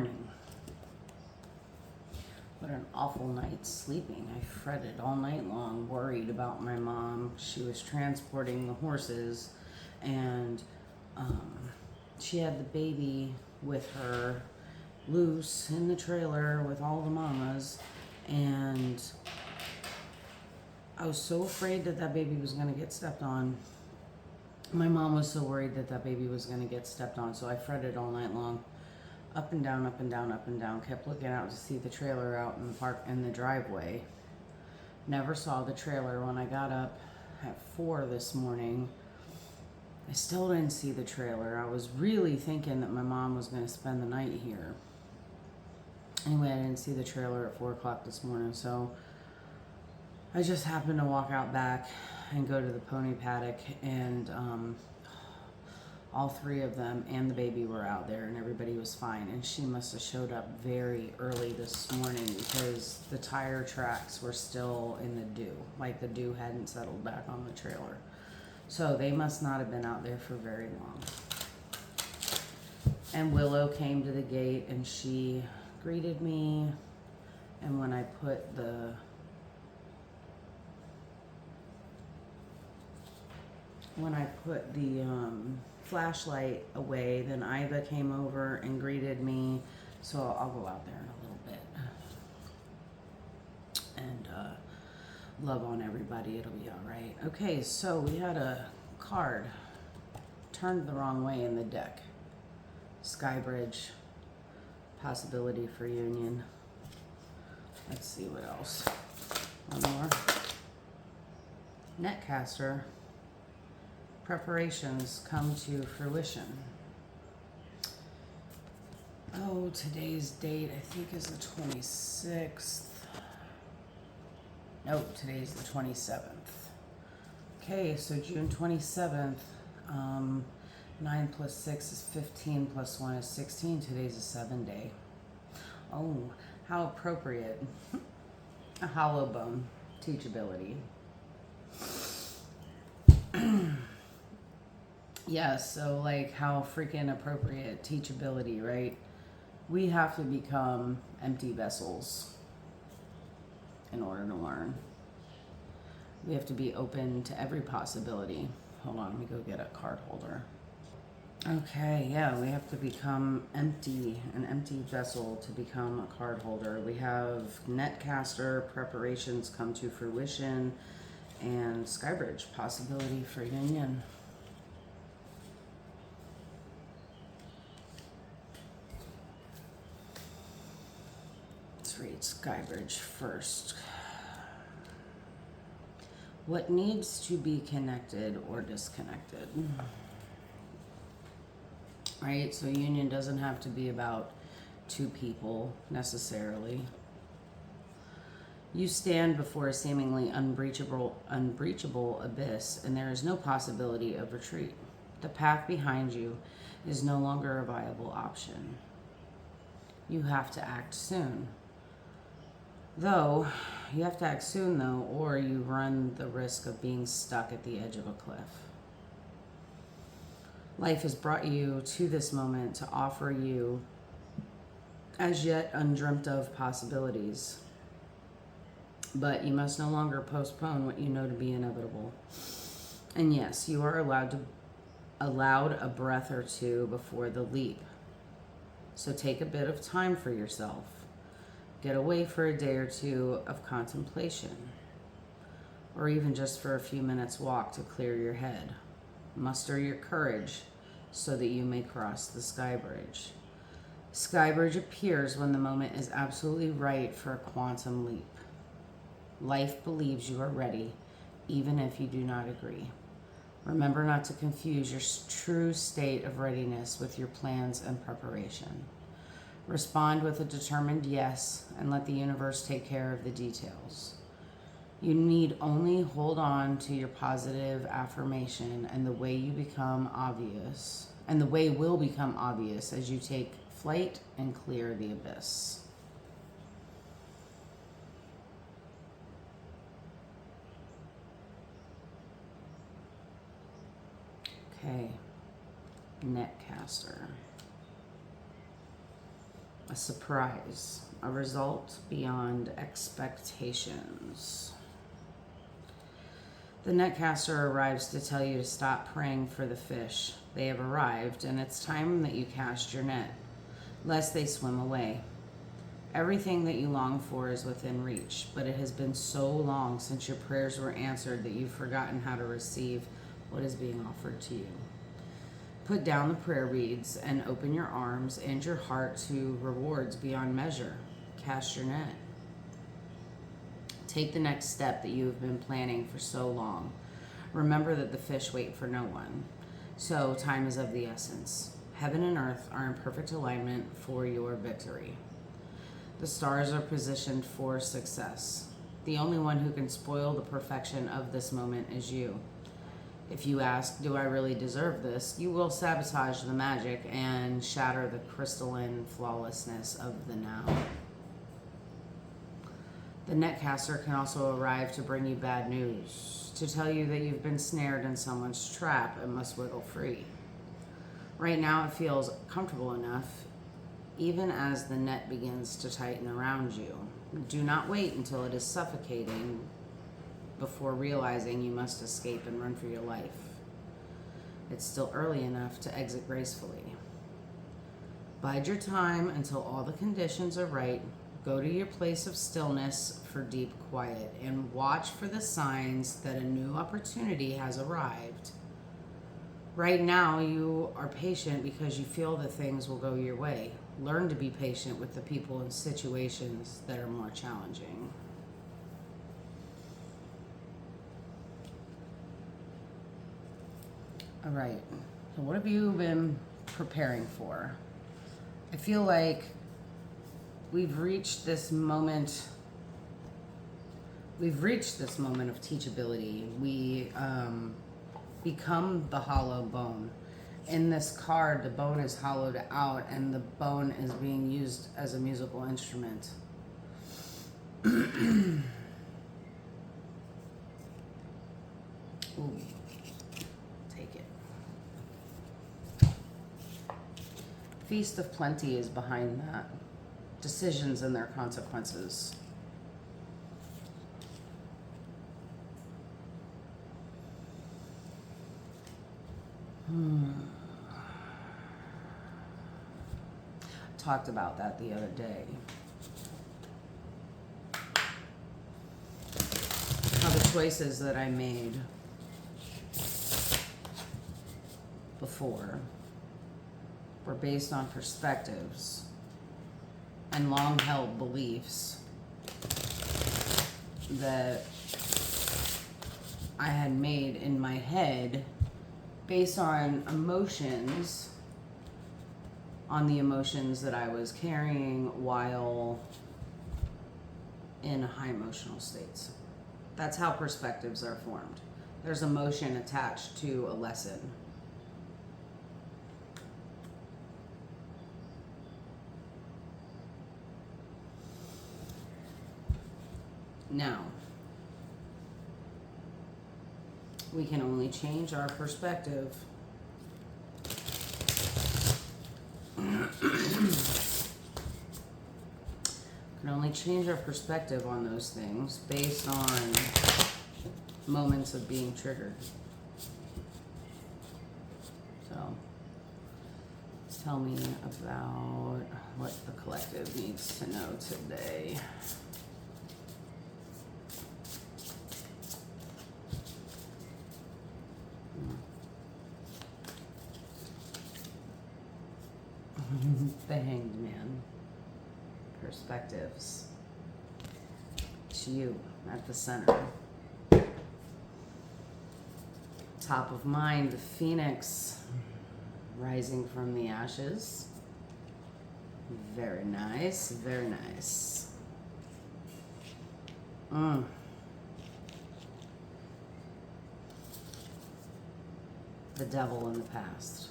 morning. What an awful night sleeping. I fretted all night long, worried about my mom. She was transporting the horses, and she had the baby with her loose in the trailer with all the mamas, and I was so afraid that that baby was going to get stepped on. My mom was so worried that that baby was going to get stepped on, so I fretted all night long. Up and down, up and down, up and down. Kept looking out to see the trailer out in the park, in the driveway. Never saw the trailer. When I got up at 4 this morning, I still didn't see the trailer. I was really thinking that my mom was going to spend the night here. Anyway, I didn't see the trailer at 4 o'clock this morning, so I just happened to walk out back and go to the pony paddock, and all 3 of them and the baby were out there, and everybody was fine. And she must have showed up very early this morning because the tire tracks were still in the dew. Like the dew hadn't settled back on the trailer. So they must not have been out there for very long. And Willow came to the gate and she greeted me. And when I put the flashlight away, then Iva came over and greeted me. So I'll go out there in a little bit and love on everybody. It'll be all right. Okay, so we had a card turned the wrong way in the deck. Skybridge, possibility for union. Let's see what else. One more. Netcaster. Preparations come to fruition. Oh, today's date I think is the 26th. No, today's the 27th. Okay, so June 27th, 9 plus 6 is 15 plus 1 is 16. Today's a 7-day. Oh, how appropriate. A hollow bone, teachability. Yeah, so like how freaking appropriate, teachability, right? We have to become empty vessels in order to learn. We have to be open to every possibility. Hold on, let me go get a card holder. Okay, yeah, we have to become empty, an empty vessel to become a card holder. We have Netcaster, preparations come to fruition, and Skybridge, possibility for union. Let's read Skybridge first. What needs to be connected or disconnected? Right, so union doesn't have to be about 2 people necessarily. You stand before a seemingly unbreachable abyss, and there is no possibility of retreat. The path behind you is no longer a viable option. You have to act soon. You have to act soon, or you run the risk of being stuck at the edge of a cliff. Life has brought you to this moment to offer you as yet undreamt of possibilities. But you must no longer postpone what you know to be inevitable. And yes, you are allowed a breath or 2 before the leap. So take a bit of time for yourself. Get away for a day or 2 of contemplation, or even just for a few minutes walk to clear your head. Muster your courage so that you may cross the Skybridge. Skybridge appears when the moment is absolutely right for a quantum leap. Life believes you are ready, even if you do not agree. Remember not to confuse your true state of readiness with your plans and preparation. Respond with a determined yes, and let the universe take care of the details. You need only hold on to your positive affirmation, and the way will become obvious as you take flight and clear the abyss. Okay, Netcaster. A a surprise, a result beyond expectations. The netcaster arrives to tell you to stop praying for the fish. They have arrived, and it's time that you cast your net, lest they swim away. Everything that you long for is within reach, but it has been so long since your prayers were answered that you've forgotten how to receive what is being offered to you. Put down the prayer beads and open your arms and your heart to rewards beyond measure. Cast your net. Take the next step that you have been planning for so long. Remember that the fish wait for no one. So time is of the essence. Heaven and earth are in perfect alignment for your victory. The stars are positioned for success. The only one who can spoil the perfection of this moment is you. If you ask, do I really deserve this? You will sabotage the magic and shatter the crystalline flawlessness of the now. The netcaster can also arrive to bring you bad news, to tell you that you've been snared in someone's trap and must wiggle free. Right now it feels comfortable enough, even as the net begins to tighten around you. Do not wait until it is suffocating before realizing you must escape and run for your life. It's still early enough to exit gracefully. Bide your time until all the conditions are right. Go to your place of stillness for deep quiet and watch for the signs that a new opportunity has arrived. Right now, you are patient because you feel that things will go your way. Learn to be patient with the people and situations that are more challenging. All right, so what have you been preparing for? I feel like we've reached this moment of teachability. We become the hollow bone. In this card, the bone is hollowed out and the bone is being used as a musical instrument. Ooh. Take it. Feast of Plenty is behind that. Decisions and their consequences. Talked about that the other day. How the choices that I made before were based on perspectives and long-held beliefs that I had made in my head based on emotions, on the emotions that I was carrying while in high emotional states. That's how perspectives are formed. There's emotion attached to a lesson. Now, we can only change our perspective. Can only change our perspective on those things based on moments of being triggered. So, tell me about what the collective needs to know today. The Hanged Man. Perspectives. It's you at the center. Top of mind, the Phoenix rising from the ashes. Very nice, very nice. The Devil in the past.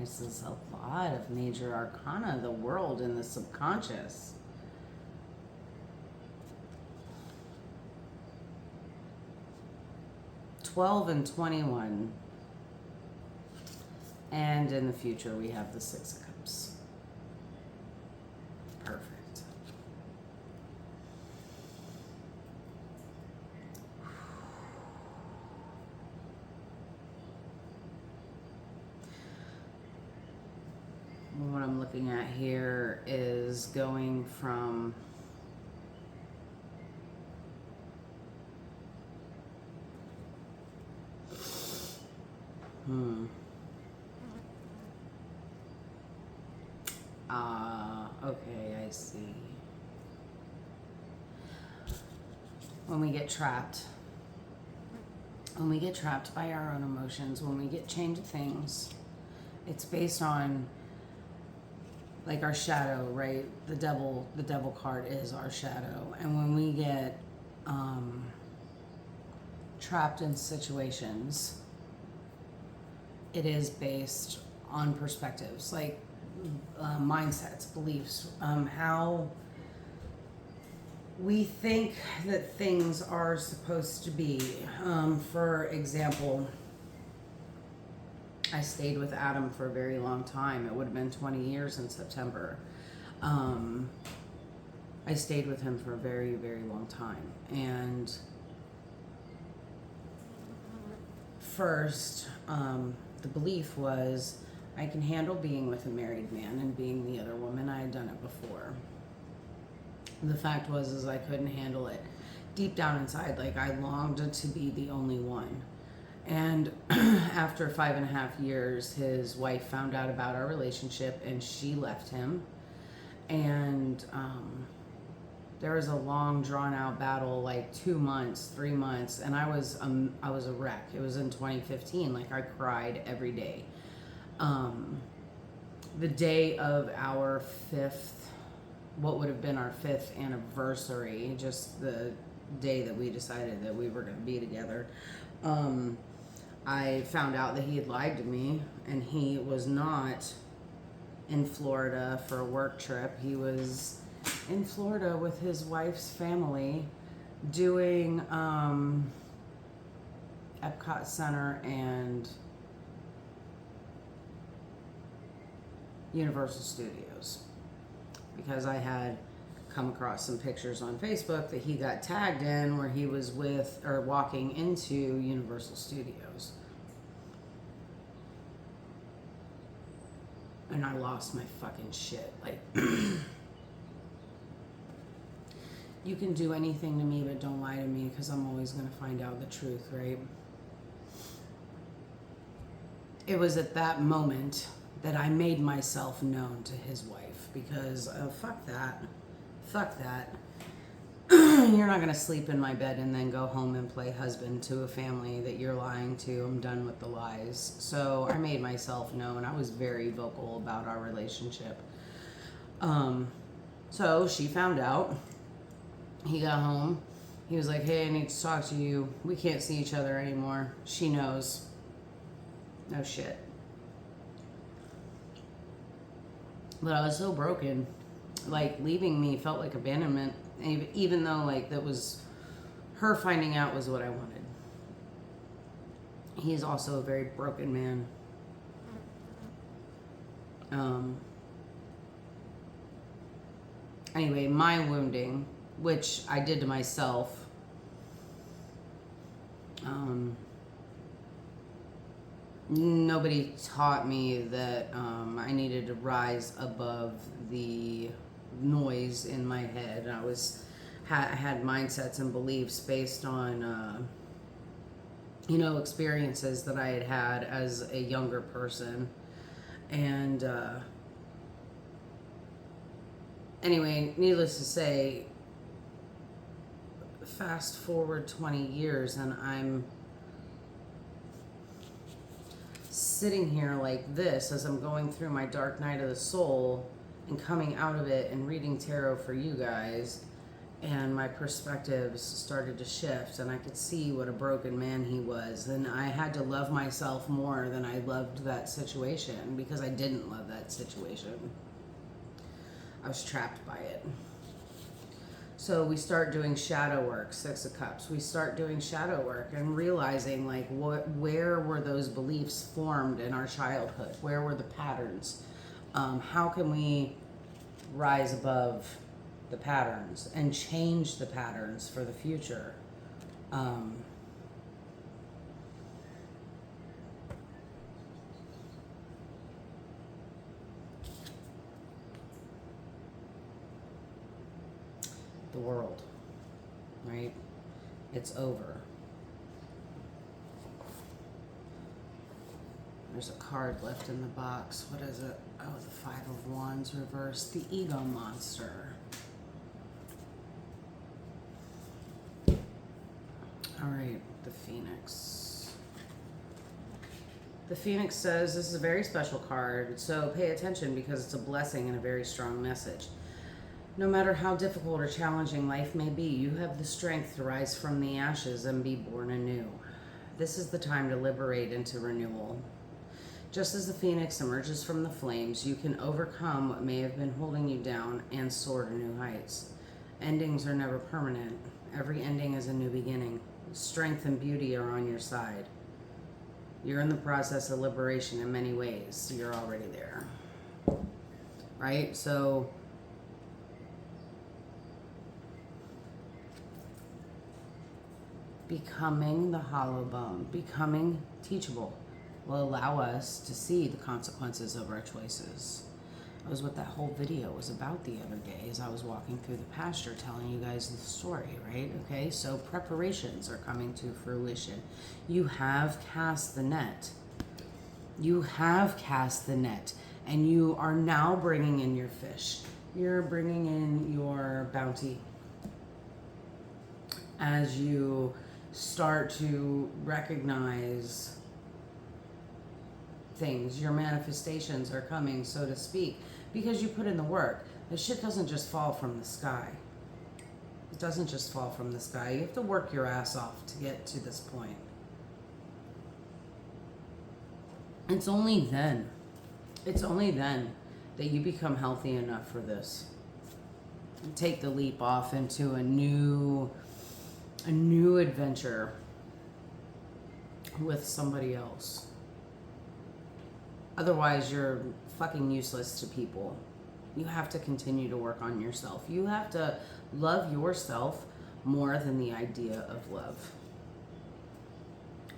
This is a lot of major arcana, the world and the subconscious. 12 and 21. And in the future, we have the Six of Cups. Perfect. What I'm looking at here is going from okay, I see. When we get trapped by our own emotions, when we get chained to things, it's based on like our shadow, right? The devil card is our shadow. And when we get trapped in situations, it is based on perspectives, like mindsets, beliefs, how we think that things are supposed to be. For example, I stayed with Adam for a very long time. It would have been 20 years in September. I stayed with him for a very, very long time. And first, the belief was I can handle being with a married man and being the other woman. I had done it before. The fact was I couldn't handle it. Deep down inside, like I longed to be the only one. And after 5.5 years, his wife found out about our relationship and she left him. And there was a long drawn out battle, like 2 months, 3 months. And I was a wreck. It was in 2015. Like I cried every day. The day of our what would have been our 5th anniversary, just the day that we decided that we were going to be together, I found out that he had lied to me, and he was not in Florida for a work trip. He was in Florida with his wife's family doing Epcot Center and Universal Studios, because I had come across some pictures on Facebook that he got tagged in where he was with or walking into Universal Studios. And I lost my fucking shit. Like, you can do anything to me, but don't lie to me, because I'm always going to find out the truth, right? It was at that moment that I made myself known to his wife, because fuck that. You're not gonna sleep in my bed and then go home and play husband to a family that you're lying to. I'm done with the lies. So I made myself known. I was very vocal about our relationship. So she found out. He got home. He was like, hey, I need to talk to you. We can't see each other anymore. She knows. No shit. But I was so broken. Like, leaving me felt like abandonment, even though, like, that was her finding out was what I wanted. He's also a very broken man. Anyway, my wounding, which I did to myself, nobody taught me that I needed to rise above the noise in my head. I had mindsets and beliefs based on experiences that I had as a younger person. And anyway, needless to say, fast forward 20 years and I'm sitting here like this as I'm going through my dark night of the soul and coming out of it and reading tarot for you guys, and my perspectives started to shift and I could see what a broken man he was, and I had to love myself more than I loved that situation, because I didn't love that situation. I was trapped by it. So we start doing shadow work, Six of Cups. We start doing shadow work and realizing like where were those beliefs formed in our childhood? Where were the patterns? How can we rise above the patterns and change the patterns for the future? The world, right? It's over. There's a card left in the box. What is it? Oh, the Five of Wands reversed. The ego monster. All right, the Phoenix. The Phoenix says this is a very special card, so pay attention because it's a blessing and a very strong message. No matter how difficult or challenging life may be, you have the strength to rise from the ashes and be born anew. This is the time to liberate into renewal. Just as the phoenix emerges from the flames, you can overcome what may have been holding you down and soar to new heights. Endings are never permanent. Every ending is a new beginning. Strength and beauty are on your side. You're in the process of liberation in many ways. You're already there. Right? So becoming the hollow bone, becoming teachable, will allow us to see the consequences of our choices. That was what that whole video was about the other day as I was walking through the pasture telling you guys the story, right? Okay, so preparations are coming to fruition. You have cast the net. You have cast the net, and you are now bringing in your fish. You're bringing in your bounty as you start to recognize things. Your manifestations are coming, so to speak, because you put in the work. The shit doesn't just fall from the sky. It doesn't just fall from the sky. You have to work your ass off to get to this point. It's only then that you become healthy enough for this. And take the leap off into a new adventure with somebody else. Otherwise, you're fucking useless to people. You have to continue to work on yourself. You have to love yourself more than the idea of love.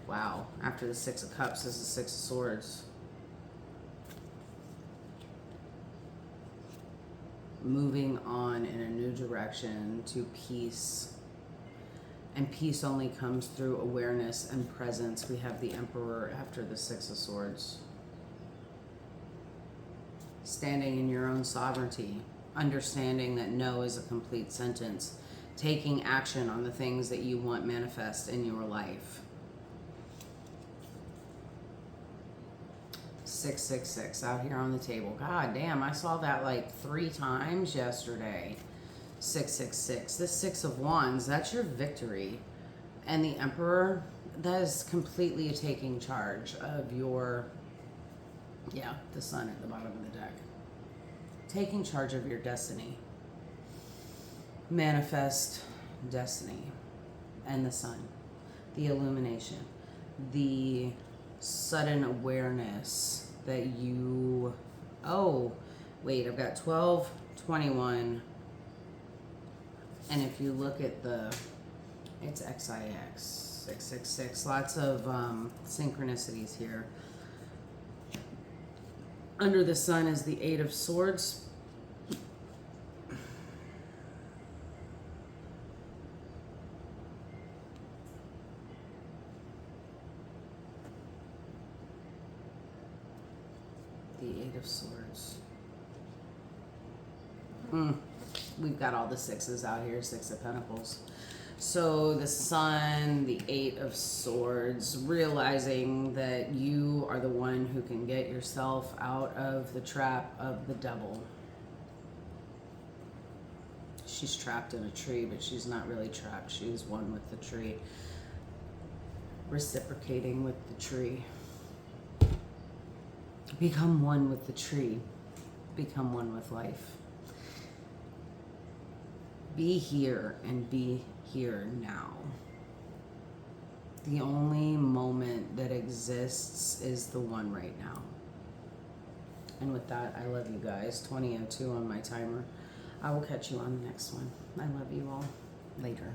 Wow. After the Six of Cups is the Six of Swords. Moving on in a new direction to peace. And peace only comes through awareness and presence. We have the Emperor after the Six of Swords. Standing in your own sovereignty, understanding that no is a complete sentence, taking action on the things that you want manifest in your life. 666 out here on the table. God damn, I saw that like 3 times yesterday. 666. This Six of Wands, that's your victory. And the Emperor, that is completely taking charge of your, the Sun at the bottom of the deck. Taking charge of your destiny. Manifest destiny. And the Sun. The illumination. The sudden awareness that you, oh, wait, I've got 12, 21, and if you look at it's XIX, 666, lots of synchronicities here. Under the Sun is the Eight of Swords. The Eight of Swords. We've got all the sixes out here, Six of Pentacles. So the Sun, the Eight of Swords, realizing that you are the one who can get yourself out of the trap of the devil. She's trapped in a tree, but she's not really trapped. She's one with the tree. Reciprocating with the tree. Become one with the tree. Become one with life. Be here and be here now. The only moment that exists is the one right now. And with that, I love you guys. 20:02 on my timer. I will catch you on the next one. I love you all. Later.